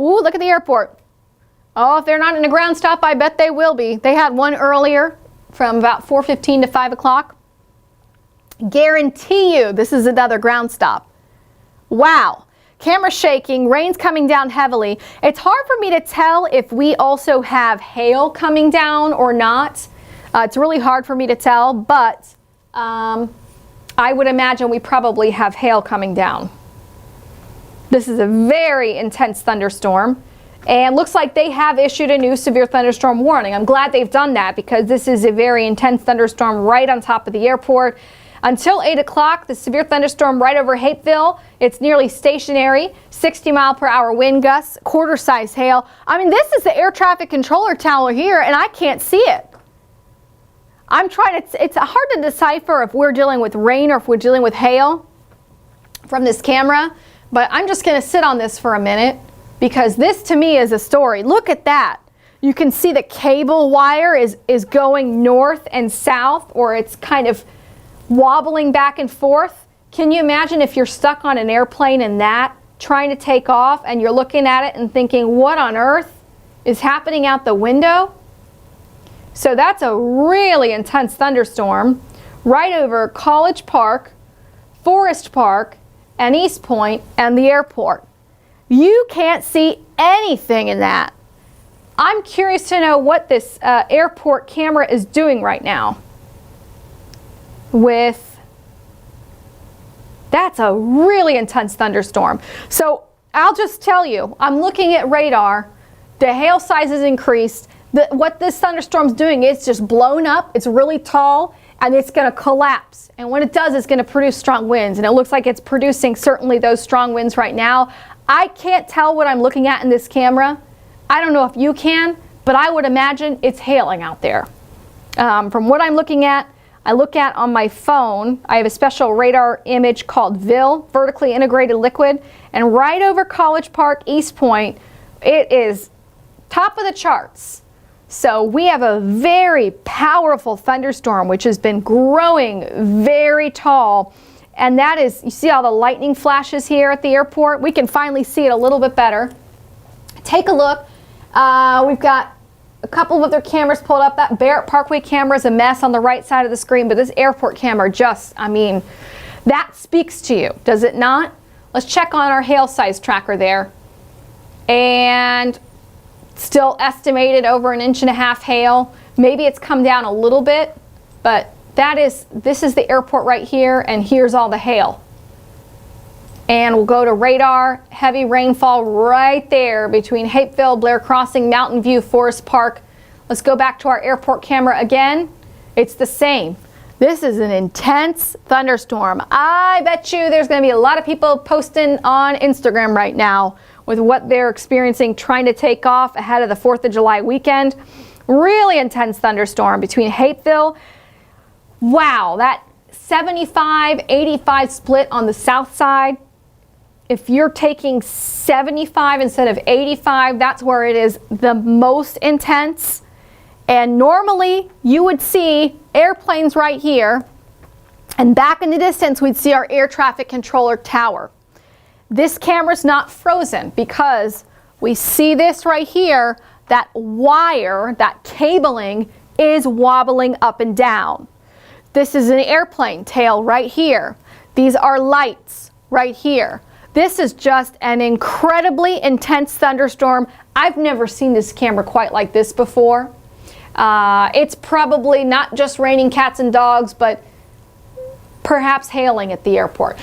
Ooh, look at the airport. Oh, if they're not in a ground stop, I bet they will be. They had one earlier from about 4:15 to 5 o'clock. Guarantee you this is another ground stop. Wow. Camera shaking, rain's coming down heavily. It's hard for me to tell if we also have hail coming down or not. It's really hard for me to tell, but I would imagine we probably have hail coming down. This is a very intense thunderstorm, and looks like they have issued a new severe thunderstorm warning. I'm glad they've done that because this is a very intense thunderstorm right on top of the airport. Until 8 o'clock, the severe thunderstorm right over Hapeville, it's nearly stationary, 60-mile-per-hour wind gusts, quarter-size hail. I mean, this is the air traffic controller tower here, and I can't see it. I'm trying to, it's hard to decipher if we're dealing with rain or if we're dealing with hail from this camera, but I'm just going to sit on this for a minute because this to me is a story. Look at that. You can see the cable wire is going north and south, or it's kind of wobbling back and forth. Can you imagine if you're stuck on an airplane and that, trying to take off, and you're looking at it and thinking, what on earth is happening out the window? So that's a really intense thunderstorm right over College Park, Forest Park, and East Point, and the airport. You can't see anything in that. I'm curious to know what this airport camera is doing right now. That's a really intense thunderstorm. So I'll just tell you, I'm looking at radar, the hail size is increased. What this thunderstorm's doing is just blown up, it's really tall, and it's going to collapse. And when it does, it's going to produce strong winds, and it looks like it's producing certainly those strong winds right now. I can't tell what I'm looking at in this camera. I don't know if you can, but I would imagine it's hailing out there. From what I'm looking at, I look at on my phone, I have a special radar image called VIL, Vertically Integrated Liquid, and right over College Park, East Point, it is top of the charts. So we have a very powerful thunderstorm which has been growing very tall, and that is, you see all the lightning flashes here at the airport? We can finally see it a little bit better. Take a look. We've got a couple of other cameras pulled up. That Barrett Parkway camera is a mess on the right side of the screen, but this airport camera just, I mean, that speaks to you, does it not? Let's check on our hail size tracker there. And still estimated over 1.5 inches hail. Maybe it's come down a little bit, but this is the airport right here, and here's all the hail. And we'll go to radar, heavy rainfall right there between Hapeville, Blair Crossing, Mountain View, Forest Park. Let's go back to our airport camera again. It's the same. This is an intense thunderstorm. I bet you there's going to be a lot of people posting on Instagram right now with what they're experiencing trying to take off ahead of the 4th of July weekend. Really intense thunderstorm between Hapeville. Wow, that 75-85 split on the south side. If you're taking 75 instead of 85, that's where it is the most intense. And normally you would see airplanes right here, and back in the distance we'd see our air traffic controller tower. This camera's not frozen because we see this right here, that wire, that cabling is wobbling up and down. This is an airplane tail right here. These are lights right here. This is just an incredibly intense thunderstorm. I've never seen this camera quite like this before. It's probably not just raining cats and dogs, but perhaps hailing at the airport.